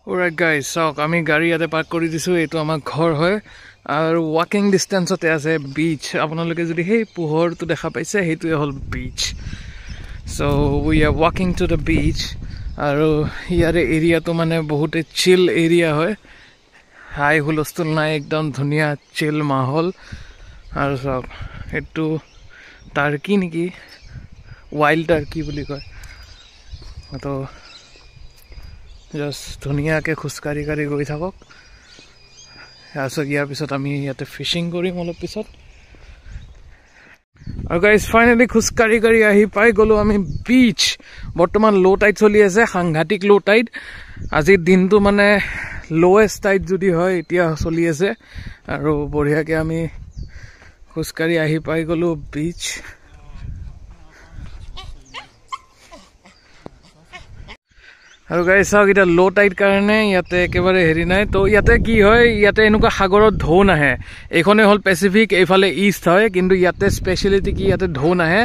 Alright guys, চাওক আমি গাড়ী ইয়াতে পাৰ্ক কৰি দিছোঁ এইটো আমাৰ ঘৰ হয় আৰু ৱাকিং ডিষ্টেন্সতে আছে বিচ আপোনালোকে যদি সেই পোহৰটো দেখা পাইছে সেইটোৱে হ'ল বিচ so we are walking to the beach আৰু ইয়াৰে এৰিয়াটো মানে বহুতে চিল এৰিয়া হয় হাই হুলস্থুল নাই একদম ধুনীয়া চিল মাহল আৰু চাওক এইটো টাৰ্কি নেকি वाइल्ड टार्की বুলি কয় তো জাস্ট ধুনীয়াকৈ খুচকাৰি কাৰি গৈ থাকক তাৰপিছত ইয়াৰ পিছত আমি ইয়াতে ফিচিং কৰিম অলপ পিছত আৰু গাইজ ফাইনেলি খুচকাৰি কাৰি আহি পাই গ'লো আমি বিচ বৰ্তমান ল' টাইড চলি আছে সাংঘাতিক ল' টাইড আজিৰ দিনটো মানে লৱেষ্ট টাইড যদি হয় এতিয়া চলি আছে আৰু বঢ়িয়াকৈ আমি খুচকাৰি আহি পাই গ'লো বিচ আৰু গাইজ চাওক এতিয়া ল' টাইড কাৰণে ইয়াতে একেবাৰে হেৰি নাই তো ইয়াতে কি হয় ইয়াতে এনেকুৱা সাগৰত ঢৌ নাহে এইখনে হ'ল পেচিফিক এইফালে ইষ্ট হয় কিন্তু ইয়াতে স্পেচিয়েলিটি কি ইয়াতে ঢৌ নাহে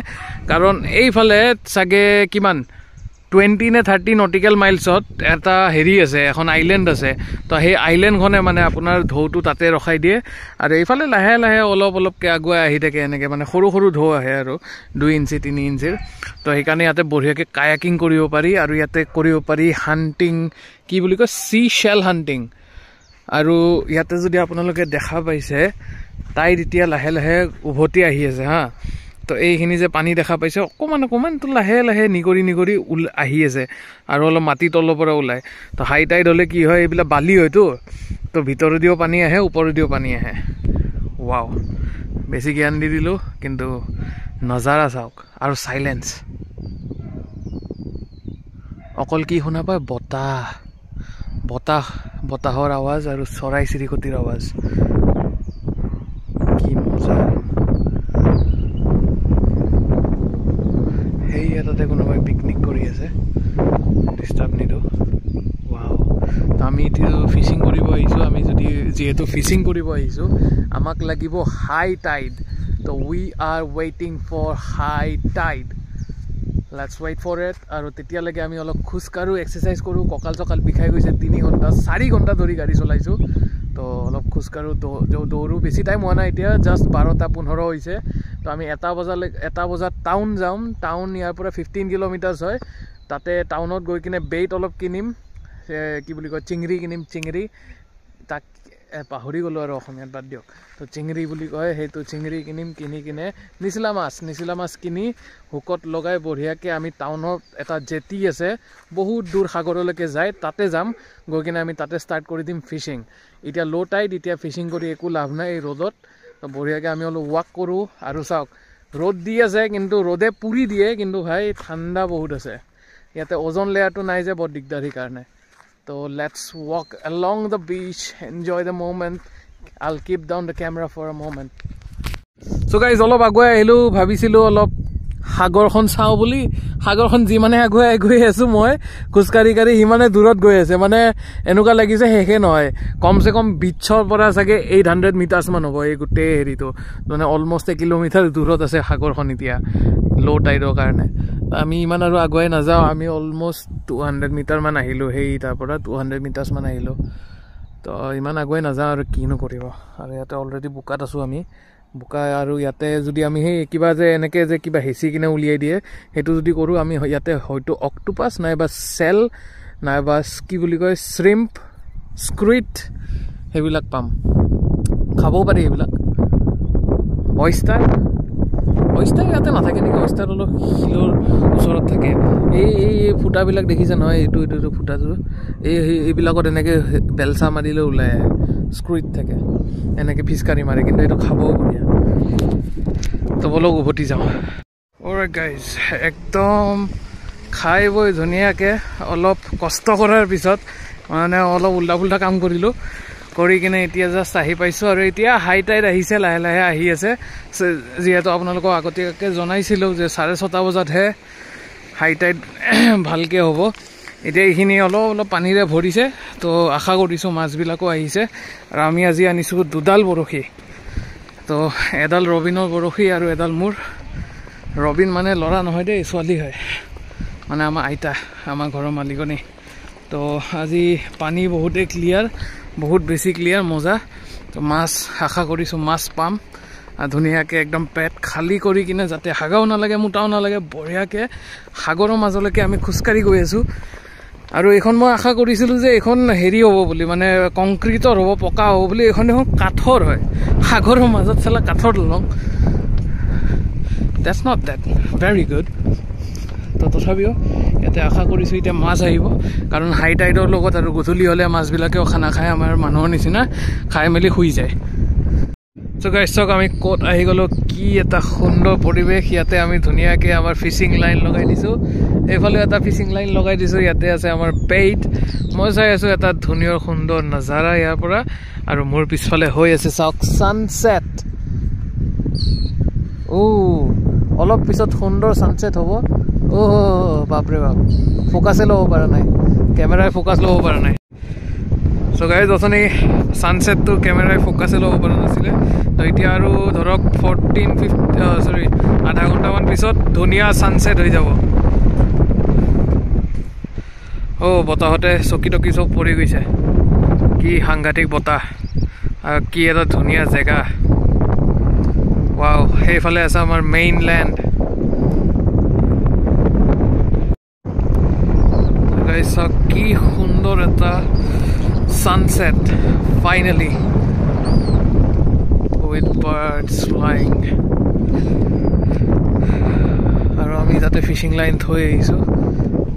কাৰণ এইফালে চাগে কিমান 20 নে 30 নটিকেল মাইলছত এটা হেৰি আছে এখন আইলেণ্ড আছে তো সেই আইলেণ্ডখনে মানে আপোনাৰ ঢৌটো তাতে ৰখাই দিয়ে আৰু এইফালে লাহে লাহে অলপ অলপকৈ আগুৱাই আহি থাকে এনেকৈ মানে সৰু সৰু ঢৌ আহে আৰু 2 ইঞ্চি 3 ইঞ্চিৰ তো সেইকাৰণে ইয়াতে বঢ়িয়াকৈ কায়াকিং কৰিব পাৰি আৰু ইয়াতে কৰিব পাৰি হাণ্টিং কি বুলি কয় চি শ্বেল হাণ্টিং আৰু ইয়াতে যদি আপোনালোকে দেখা পাইছে টাইড এতিয়া লাহে লাহে উভতি আহি আছে হা তো এইখিনি যে পানী দেখা পাইছে অকণমান অকণমানতো লাহে লাহে নিগৰি নিগৰি আহি আছে আৰু অলপ মাটি তলৰ পৰা ওলায় তো হাই টাইড হ'লে কি হয় এইবিলাক বালি হয়তো তো ভিতৰেদিও পানী আহে ওপৰেদিও পানী আহে ৱাও বেছি জ্ঞান দি দিলোঁ কিন্তু নজাৰা চাওক আৰু চাইলেঞ্চ অকল কি শুনা পায় বতাহ বতাহ বতাহৰ আৱাজ আৰু চৰাই চিৰিকটিৰ আৱাজ কি মজা সেই এটাতে কোনোবাই পিকনিক কৰি আছে ডিষ্টাৰ্ব নিদিওঁ ৱাও তো আমি এতিয়া ফিচিং কৰিব আহিছোঁ আমি যদি যিহেতু ফিচিং কৰিব আহিছোঁ আমাক লাগিব হাই টাইড তো উই আৰ ৱেইটিং for high tide let's wait for it আৰু তেতিয়ালৈকে আমি অলপ খোজকাঢ়োঁ এক্সাৰচাইজ কৰোঁ কঁকাল চকাল বিষাই গৈছে 3 ঘণ্টা 4 ঘণ্টা ধৰি গাড়ী চলাইছোঁ তো অলপ খোজকাঢ়োঁ দৌৰোঁ বেছি টাইম হোৱা নাই এতিয়া জাষ্ট 12:15 হৈছে তো আমি 1 বজাত টাউন যাম টাউন ইয়াৰ পৰা 15 কিলোমিটাৰ্ছ হয় তাতে টাউনত গৈ কিনে বেইট অলপ কিনিম কি বুলি কয় চিংৰি কিনিম চিংৰি তাক পাহৰি গ'লোঁ আৰু অসমীয়াত বাদ দিয়ক তো চিংৰি বুলি কয় সেইটো চিংৰি কিনিম কিনি কিনে নিচিলা মাছ কিনি হুকত লগাই বঢ়িয়াকৈ আমি টাউনত এটা জেটি আছে বহুত দূৰ সাগৰলৈকে যায় তাতে যাম গৈ কিনে আমি তাতে ষ্টাৰ্ট কৰি দিম ফিচিং এতিয়া ল' টাইড এতিয়া ফিচিং কৰি একো লাভ নাই এই ৰ'দত তো বঢ়িয়াকৈ আমি অলপ ৱাক কৰোঁ আৰু চাওক ৰ'দ দি আছে কিন্তু ৰ'দে পুৰি দিয়ে কিন্তু ভাই ঠাণ্ডা বহুত আছে ইয়াতে ওজন লেয়াৰটো নাই যে বৰ দিগদাৰী কাৰণে তো let's walk along the beach enjoy the moment I'll keep down the camera for a moment so' guys অলপ আগুৱাই আহিলোঁ ভাবিছিলোঁ অলপ সাগৰখন চাওঁ বুলি সাগৰখন যিমানে আগুৱাই গৈ আছোঁ মই খোজকাঢ়ি কাঢ়ি সিমানে দূৰত গৈ আছে মানে এনেকুৱা লাগিছে শেষে নহয় কমচে কম বিচৰ পৰা চাগে 800 মিটাৰ্ছমান হ'ব এই গোটেই হেৰিটো মানে অলমষ্ট 1 কিলোমিটাৰ দূৰত আছে সাগৰখন এতিয়া ল' টাইডৰ কাৰণে আমি ইমান আৰু আগুৱাই নাযাওঁ আমি অলমষ্ট 200 মিটাৰমান আহিলোঁ সেই তাৰ পৰা 200 মিটাৰ্ছমান আহিলোঁ তো ইমান আগুৱাই নাযাওঁ আৰু কিনো কৰিব আৰু ইয়াতে অলৰেডি বোকাত আছোঁ আমি বোকা আৰু ইয়াতে যদি আমি সেই কিবা যে এনেকৈ যে কিবা হেঁচি কিনে উলিয়াই দিয়ে সেইটো যদি কৰোঁ আমি ইয়াতে হয়তো অক্টোপাছ নাইবা চেল নাইবা কি বুলি কয় শ্ৰিম্প স্কুইড সেইবিলাক পাম খাবও পাৰি সেইবিলাক অয়েষ্টাৰ ইয়াতে নাথাকে নেকি অয়েষ্টাৰ অলপ শিলৰ ওচৰত থাকে এই ফুটাবিলাক দেখিছে নহয় এইটো ফুটাটো এইবিলাকত এনেকৈ বেলচা মাৰিলে ওলাই আহে স্কুইড থাকে এনেকৈ ফিচকাৰি মাৰে কিন্তু এইটো খাবও বঢ়িয়া তো বলক উভতি যাওঁ অলৰাইট গাইজ একদম খাই বৈ ধুনীয়াকৈ অলপ কষ্ট কৰাৰ পিছত মানে অলপ উল্টা পুল্টা কাম কৰিলোঁ কৰি কিনে এতিয়া জাষ্ট আহি পাইছোঁ আৰু এতিয়া হাই টাইড আহিছে লাহে লাহে আহি আছে যিহেতু আপোনালোকক আগতীয়াকৈ জনাইছিলোঁ যে 6:30 বজাতহে হাই টাইড ভালকৈ হ'ব এতিয়া এইখিনি অলপ পানীৰে ভৰিছে তো আশা কৰিছোঁ মাছবিলাকো আহিছে আৰু আমি আজি আনিছোঁ 2ডাল বৰশী তো এডাল ৰবিনৰ বৰশী আৰু এডাল মোৰ ৰবিন মানে ল'ৰা নহয় দেই ছোৱালী হয় মানে আমাৰ আইতা আমাৰ ঘৰৰ মালিকনী তো আজি পানী বহুতে ক্লিয়াৰ, বহুত বেছি ক্লিয়াৰ, মজা। তো মাছ আশা কৰিছোঁ মাছ পাম ধুনীয়াকৈ একদম পেট খালী কৰি কিনে, যাতে হাগাও নালাগে মোটাও নালাগে, বঢ়িয়াকৈ সাগৰৰ মাজলৈকে আমি খোজকাঢ়ি গৈ আছোঁ। আৰু এইখন মই আশা কৰিছিলোঁ যে এইখন হেৰি হ'ব বুলি, মানে কংক্ৰিটৰ হ'ব, পকা হ'ব বুলি। এইখন দেখোন কাঠৰ হয়, সাগৰৰ মাজত চালা কাঠৰ দলং। That's not that very good. তো তথাপিও ইয়াতে আশা কৰিছোঁ এতিয়া মাছ আহিব, কাৰণ হাই টাইডৰ লগত আৰু গধূলি হ'লে মাছবিলাকেও খানা খায়, আমাৰ মানুহৰ নিচিনা খাই মেলি শুই যায়। চ' গাইছ চাওক আমি ক'ত আহি গ'লোঁ, কি এটা সুন্দৰ পৰিৱেশ। ইয়াতে আমি ধুনীয়াকৈ আমাৰ ফিচিং লাইন লগাই দিছোঁ, এইফালে এটা ফিচিং লাইন লগাই দিছোঁ, ইয়াতে আছে আমাৰ বেইট। মই চাই আছোঁ এটা ধুনীয়া সুন্দৰ নাজাৰা ইয়াৰ পৰা, আৰু মোৰ পিছফালে হৈ আছে চাওক ছানছেট। অলপ পিছত সুন্দৰ ছানছেট হ'ব। বাপৰে বাপ, ফ'কাছে ল'ব পৰা নাই, কেমেৰাই ফ'কাছ ল'ব পৰা নাই। চ' গাইজ অথনি ছানছেটটো কেমেৰাই ফ'কাছে ল'ব পৰা নাছিলে। তো এতিয়া আৰু ধৰক 14-15 আধা ঘণ্টামান পিছত ধুনীয়া ছানছেট হৈ যাব। বতাহতে চকী টকী চব পৰি গৈছে, কি সাংঘাতিক বতাহ আৰু কি এটা ধুনীয়া জেগা। ৱাও, সেইফালে আছে আমাৰ মেইনলেণ্ড। চাওক কি সুন্দৰ এটা sunset finally with birds flying. আৰু আমি তাতে ফিচিং লাইন থৈ আহিছোঁ,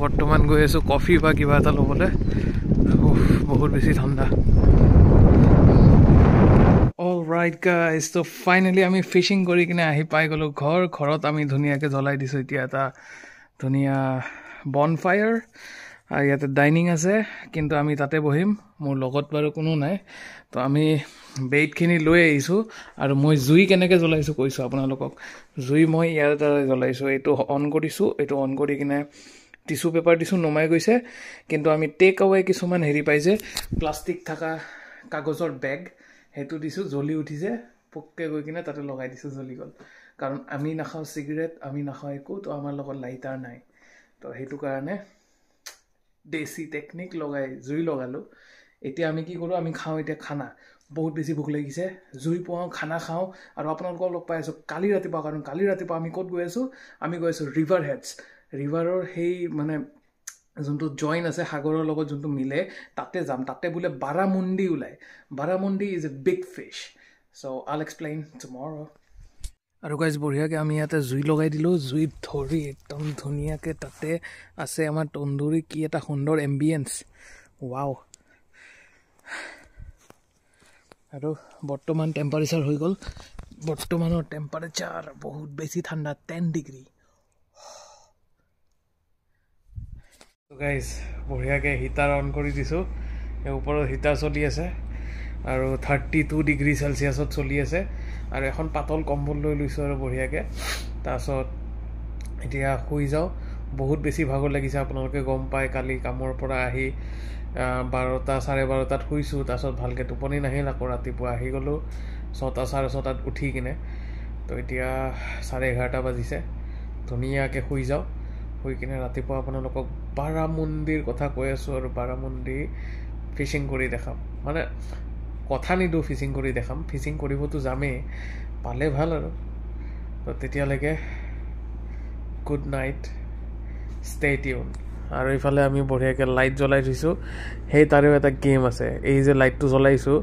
বৰ্তমান গৈ আছোঁ কফি বা কিবা এটা ল'বলৈ। বহুত বেছি ঠাণ্ডা। অলৰাইট গাইজ, তো ফাইনেলি আমি ফিচিং কৰি কিনে আহি পাই গ'লোঁ ঘৰত আমি ধুনীয়াকৈ জ্বলাই দিছোঁ এতিয়া এটা ধুনীয়া বনফায়াৰ। আৰু ইয়াতে ডাইনিং আছে, কিন্তু আমি তাতে বহিম, মোৰ লগত বাৰু কোনো নাই। তো আমি বেইটখিনি লৈ আহিছোঁ, আৰু মই জুই কেনেকৈ জ্বলাইছোঁ কৈছোঁ আপোনালোকক। জুই মই ইয়াৰ দ্বাৰা জ্বলাইছোঁ। এইটো অন কৰিছোঁ, এইটো অন কৰি কিনে টিচু পেপাৰ দিছোঁ, নমাই গৈছে। কিন্তু আমি টেক আৱে কিছুমান হেৰি পাইছে, প্লাষ্টিক থকা কাগজৰ বেগ, সেইটো দিছোঁ, জ্বলি উঠিছে, পোককৈ গৈ কিনে তাতে লগাই দিছোঁ, জ্বলি গ'ল। কাৰণ আমি নাখাওঁ চিগাৰেট, আমি নাখাওঁ একো, তো আমাৰ লগত লাইটাৰ নাই। তো সেইটো কাৰণে দেশী টেকনিক লগাই জুই লগালোঁ। এতিয়া আমি কি কৰোঁ, আমি খাওঁ এতিয়া খানা। বহুত বেছি ভোক লাগিছে, জুই পুৱাওঁ, খানা খাওঁ, আৰু আপোনালোকক লগ পাই আছোঁ কালি ৰাতিপুৱা। কাৰণ কালি ৰাতিপুৱা আমি ক'ত গৈ আছোঁ, আমি গৈ আছোঁ ৰিভাৰ হেডছ। ৰিভাৰৰ সেই মানে যোনটো জইন আছে সাগৰৰ লগত যোনটো মিলে, তাতে যাম। তাতে বোলে বাৰামুণ্ডি ওলায়। বাৰামুণ্ডি ইজ এ বিগ ফিছ। চ' আইল এক্সপ্লেইন টুমৰ'। আৰু গাইজ বঢ়িয়াকৈ আমি ইয়াতে জুই লগাই দিলোঁ, জুইত ধৰি একদম ধুনীয়াকৈ তাতে আছে আমাৰ তন্দুৰী। কি এটা সুন্দৰ এম্বিয়েঞ্চ, ৱাও। আৰু বৰ্তমান টেম্পাৰেচাৰ হৈ গ'ল, বৰ্তমানৰ টেম্পাৰেচাৰ বহুত বেছি ঠাণ্ডা, 10 ডিগ্ৰী। গাইজ বঢ়িয়াকৈ হিটাৰ অন কৰি দিছোঁ, এই ওপৰত হিটাৰ চলি আছে, আৰু 32 ডিগ্ৰী চেলচিয়াছত চলি আছে। আৰু এখন পাতল কম্বল লৈ লৈছোঁ আৰু বঢ়িয়াকৈ। তাৰপাছত এতিয়া শুই যাওঁ, বহুত বেছি ভাগৰ লাগিছে, আপোনালোকে গম পায়। কালি কামৰ পৰা আহি 12টা চাৰে 12টাত শুইছোঁ, তাৰপাছত ভালকৈ টোপনি নাহিল। আকৌ ৰাতিপুৱা আহি গ'লোঁ 6টা চাৰে 6টাত উঠি কিনে। তো এতিয়া 11:30 বাজিছে, ধুনীয়াকৈ শুই যাওঁ। শুই কিনে ৰাতিপুৱা আপোনালোকক বাৰামুণ্ডিৰ কথা কৈ আছোঁ, আৰু বাৰামুণ্ডি ফিচিং কৰি দেখাম। মানে কথা নিদিওঁ, ফিচিং কৰি দেখাম। ফিচিং কৰিবতো যামেই, পালে ভাল আৰু। তো তেতিয়ালৈকে গুড নাইট, ষ্টে টিউন। আৰু এইফালে আমি বঢ়িয়াকৈ লাইট জ্বলাই থৈছোঁ, সেই তাৰেও এটা গেম আছে। এই যে লাইটটো জ্বলাইছোঁ,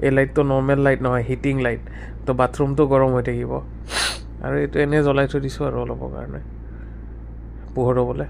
এই লাইটটো নৰ্মেল লাইট নহয়, হিটিং লাইট। তো বাথৰুমটো গৰম হৈ থাকিব, আৰু এইটো এনেই জ্বলাই থৈ দিছোঁ আৰু অলপৰ কাৰণে পোহৰ হ'বলৈ।